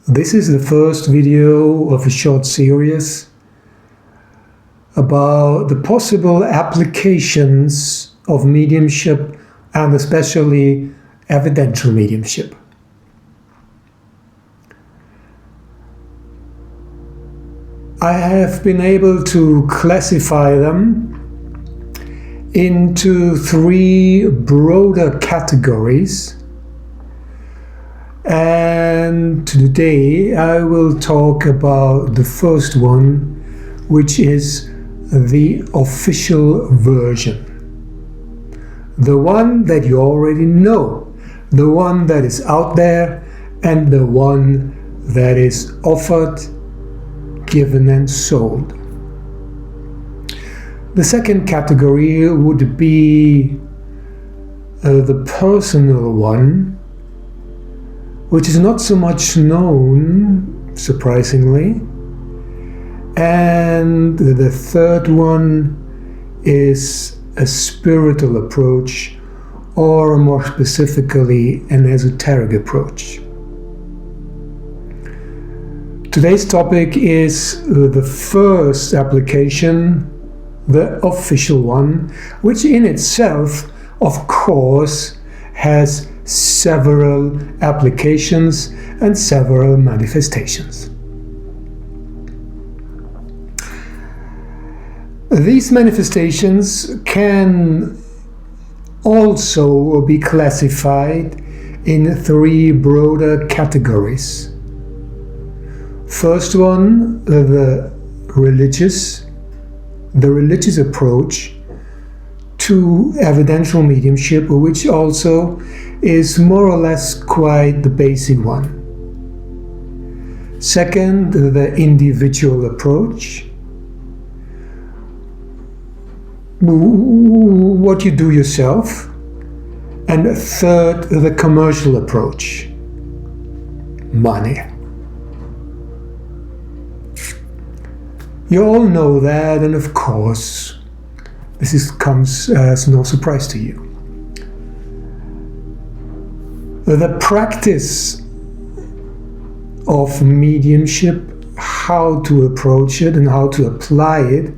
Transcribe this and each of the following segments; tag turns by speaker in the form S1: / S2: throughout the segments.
S1: This is the first video of a short series about the possible applications of mediumship and especially evidential mediumship. I have been able to classify them into three broader categories, and today I will talk about the first one, which is the official version. The one that you already know, the one that is out there, and the one that is offered, given and sold. The second category would be the personal one, which is not so much known, surprisingly. And the third one is a spiritual approach, or more specifically, an esoteric approach. Today's topic is the first application, the official one, which in itself, of course, has several applications and several manifestations. These manifestations can also be classified in three broader categories. First one, the religious approach to evidential mediumship, which also is more or less quite the basic one. Second, the individual approach, what you do yourself. And third, the commercial approach, money. You all know that, and of course, comes as no surprise to you. The practice of mediumship, how to approach it and how to apply it,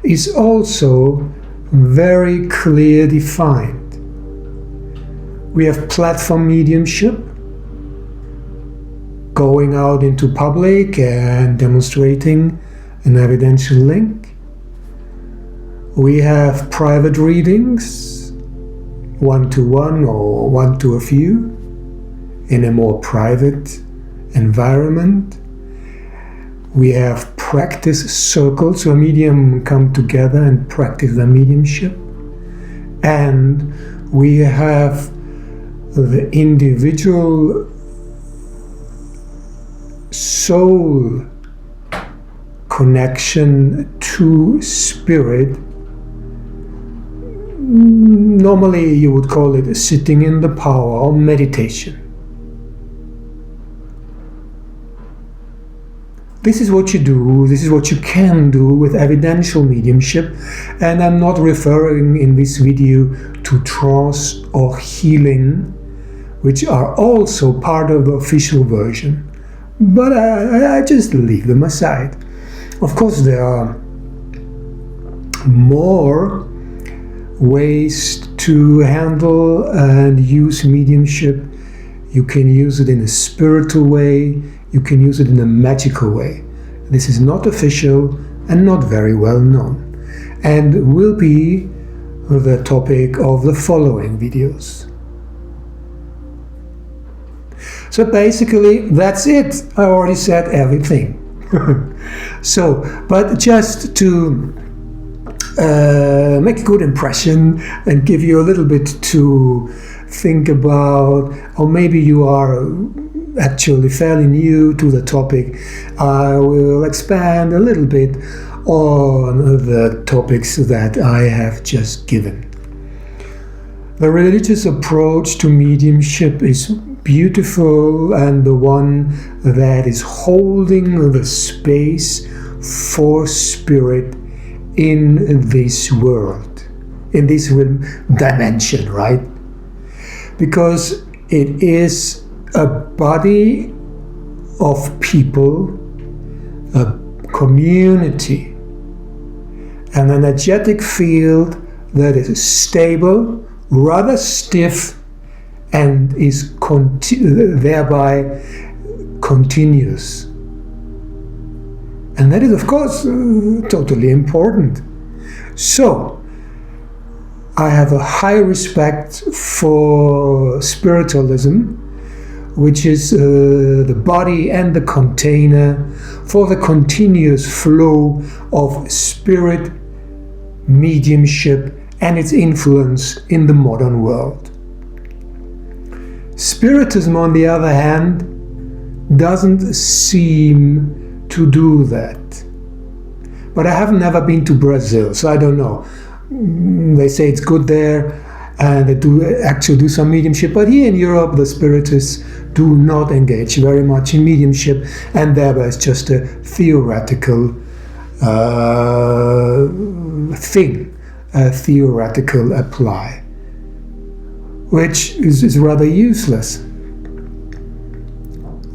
S1: is also very clearly defined. We have platform mediumship, going out into public and demonstrating an evidential link. We have private readings, one-to-one or one-to-a-few, in a more private environment. We have practice circles where medium come together and practice their mediumship. And we have the individual soul connection to spirit. Normally you would call it sitting in the power or meditation. This is what you do, this is what you can do with evidential mediumship, and I'm not referring in this video to trance or healing, which are also part of the official version, but I just leave them aside. Of course, there are more ways to handle and use mediumship. You can use it in a spiritual way, you can use it in a magical way. This is not official and not very well known, and will be the topic of the following videos. So basically, that's it. I already said everything. But just to make a good impression and give you a little bit to think about, or maybe you are actually fairly new to the topic, I will expand a little bit on the topics that I have just given. The religious approach to mediumship is beautiful, and the one that is holding the space for spirit in this world, in this dimension, right? Because it is a body of people, a community, an energetic field that is stable, rather stiff, and is thereby continuous. And that is, of course, totally important. So, I have a high respect for spiritualism, which is the body and the container for the continuous flow of spirit, mediumship, and its influence in the modern world. Spiritism, on the other hand, doesn't seem to do that. But I have never been to Brazil, so I don't know. They say it's good there, and they do actually do some mediumship. But here in Europe, the spiritists do not engage very much in mediumship, and thereby it's just a theoretical thing, a theoretical apply, which is rather useless.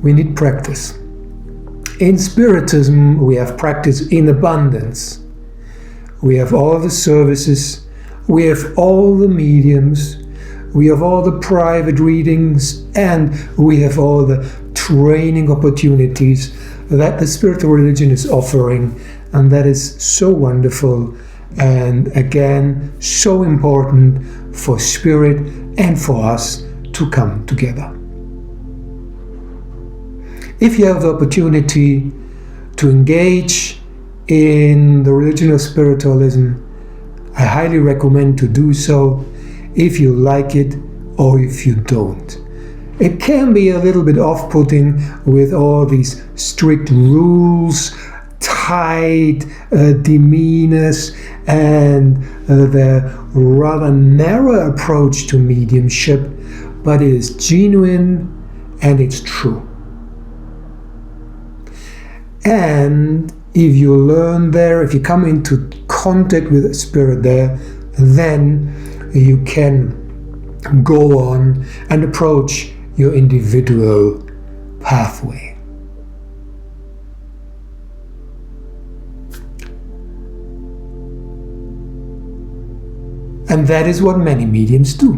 S1: We need practice. In Spiritism, we have practice in abundance. We have all the services, we have all the mediums, we have all the private readings, and we have all the training opportunities that the spiritual religion is offering, and that is so wonderful and again so important for spirit and for us to come together. If you have the opportunity to engage in the religion of spiritualism, I highly recommend to do so, if you like it or if you don't. It can be a little bit off-putting with all these strict rules, tight demeanors, and the rather narrow approach to mediumship, but it is genuine and it's true. And if you learn there, if you come into contact with the spirit there, then you can go on and approach your individual pathway. And that is what many mediums do.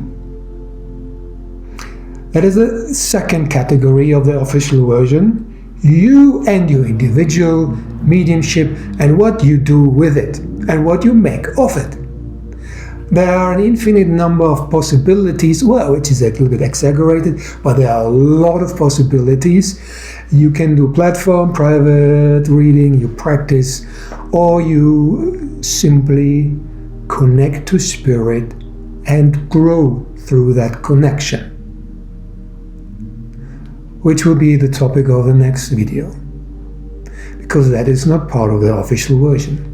S1: That is the second category of the official version. You and your individual mediumship and what you do with it and what you make of it. There are an infinite number of possibilities, well, which is a little bit exaggerated, but there are a lot of possibilities. You can do platform, private reading, you practice, or you simply connect to spirit and grow through that connection, which will be the topic of the next video, because that is not part of the official version.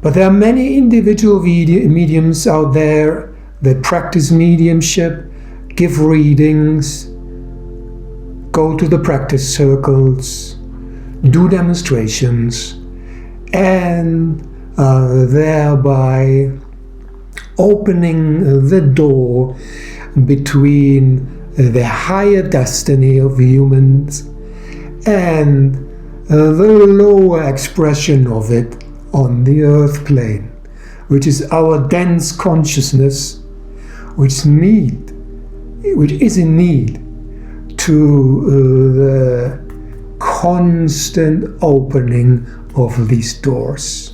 S1: But there are many individual mediums out there that practice mediumship, give readings, go to the practice circles, do demonstrations, and thereby opening the door between the higher destiny of humans and the lower expression of it on the earth plane, which is our dense consciousness, which is in need to the constant opening of these doors.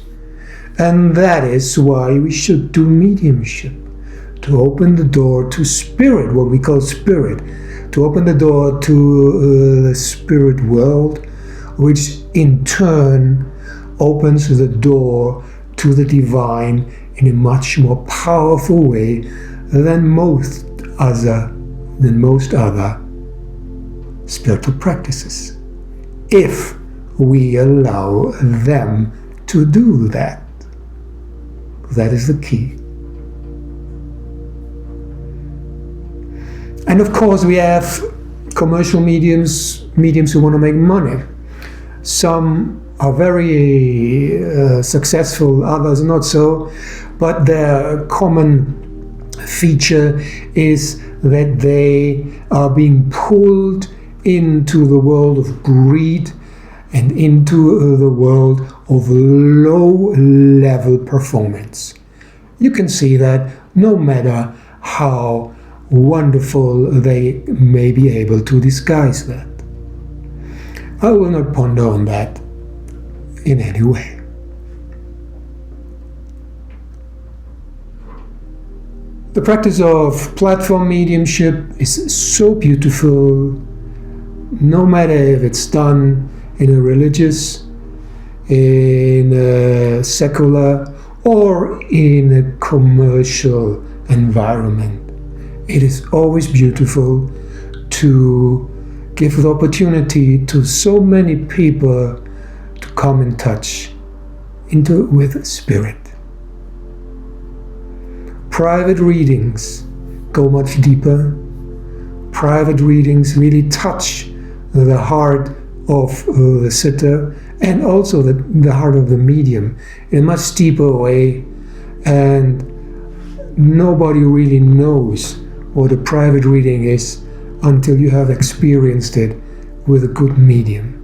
S1: And that is why we should do mediumship, to open the door to spirit, what we call spirit, to open the door to the spirit world, which in turn opens the door to the divine in a much more powerful way than most other spiritual practices, if we allow them to do that. That is the key. And of course we have commercial mediums who want to make money. Some are very successful, others not so, but their common feature is that they are being pulled into the world of greed and into the world of low-level performance. You can see that no matter how wonderful they may be able to disguise that. I will not ponder on that in any way. The practice of platform mediumship is so beautiful, no matter if it's done in a religious, in a secular, or in a commercial environment. It is always beautiful to give the opportunity to so many people to come in touch with spirit. Private readings go much deeper. Private readings really touch the heart of the sitter and also the heart of the medium in a much deeper way, and nobody really knows what a private reading is until you have experienced it with a good medium.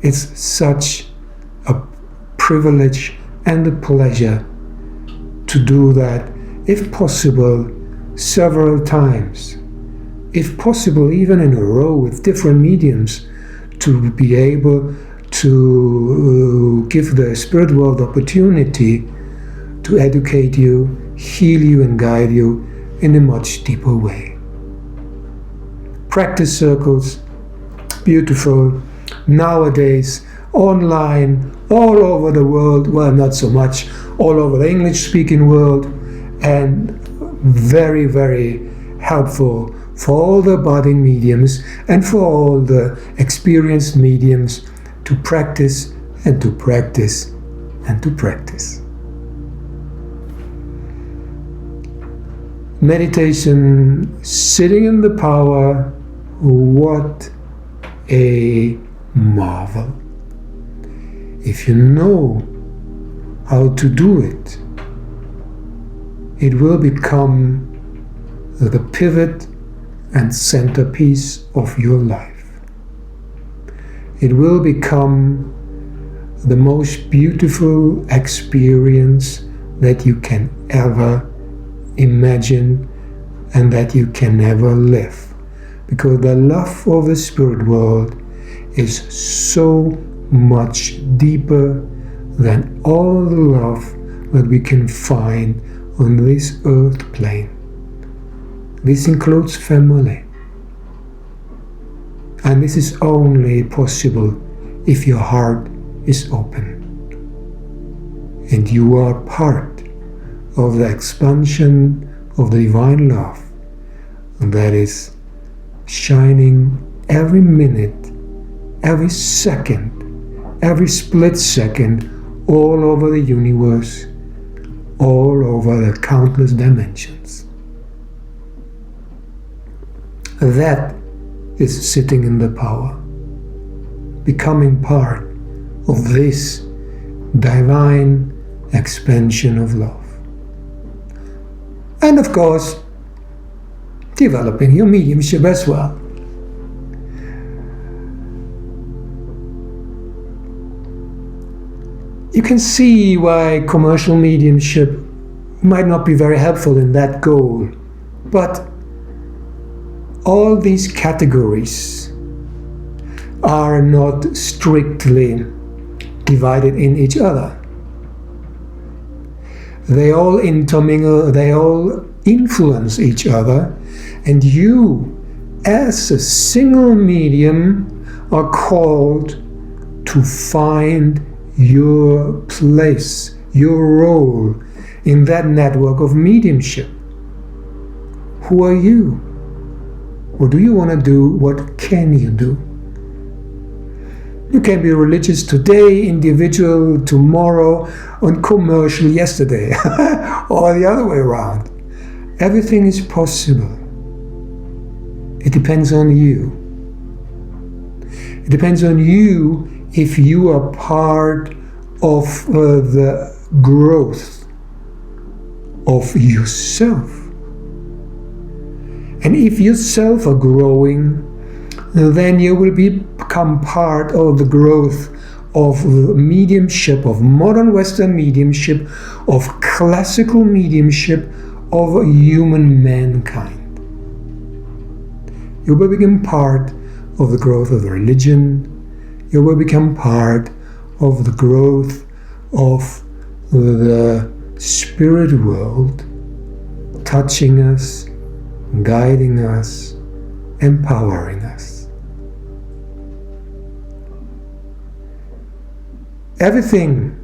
S1: It's such a privilege and a pleasure to do that, if possible, several times. If possible, even in a row with different mediums, to be able to give the spirit world opportunity to educate you, heal you, and guide you in a much deeper way. Practice circles, beautiful. Nowadays, online, all over the world, well, not so much, all over the English-speaking world, and very, very helpful for all the budding mediums and for all the experienced mediums to practice and to practice and to practice. Meditation, sitting in the power, what a marvel. If you know how to do it, it will become the pivot and centerpiece of your life. It will become the most beautiful experience that you can ever imagine and that you can ever live. Because the love of the spirit world is so much deeper than all the love that we can find on this earth plane. This includes family. And this is only possible if your heart is open. And you are part of the expansion of the divine love that is shining every minute, every second, every split second, all over the universe, all over the countless dimensions. That is sitting in the power, becoming part of this divine expansion of love. And of course, developing your mediumship as well. You can see why commercial mediumship might not be very helpful in that goal, but all these categories are not strictly divided in each other. They all intermingle, they all influence each other, and you, as a single medium, are called to find your place, your role in that network of mediumship. Who are you? What do you want to do? What can you do? You can be religious today, individual tomorrow, and commercial yesterday, or the other way around. Everything is possible. It depends on you. It depends on you if you are part of the growth of yourself, And if yourself are growing, then you will become part of the growth of mediumship, of modern Western mediumship, of classical mediumship, of human mankind. You will become part of the growth of the religion. You will become part of the growth of the spirit world, touching us, guiding us, empowering us. Everything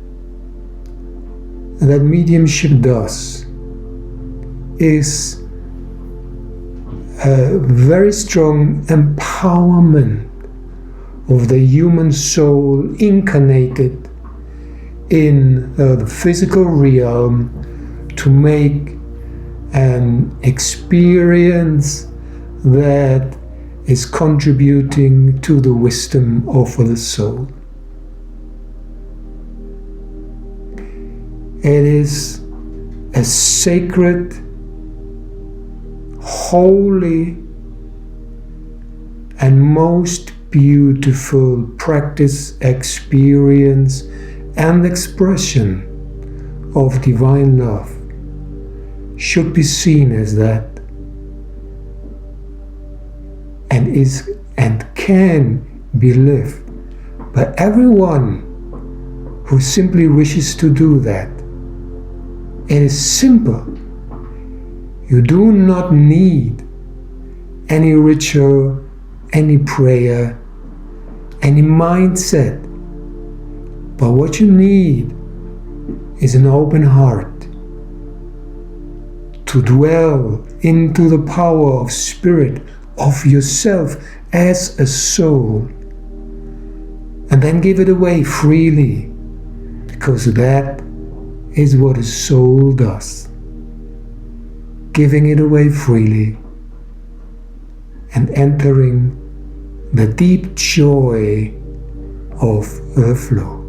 S1: that mediumship does is a very strong empowerment of the human soul incarnated in the physical realm to make an experience that is contributing to the wisdom of the soul. It is a sacred, holy, and most beautiful practice, experience, and expression of divine love. Should be seen as that, and is and can be lived by everyone who simply wishes to do that. It is simple. You do not need any ritual, any prayer, any mindset, but what you need is an open heart to dwell into the power of spirit of yourself as a soul, and then give it away freely, because that is what a soul does. Giving it away freely and entering the deep joy of the flow.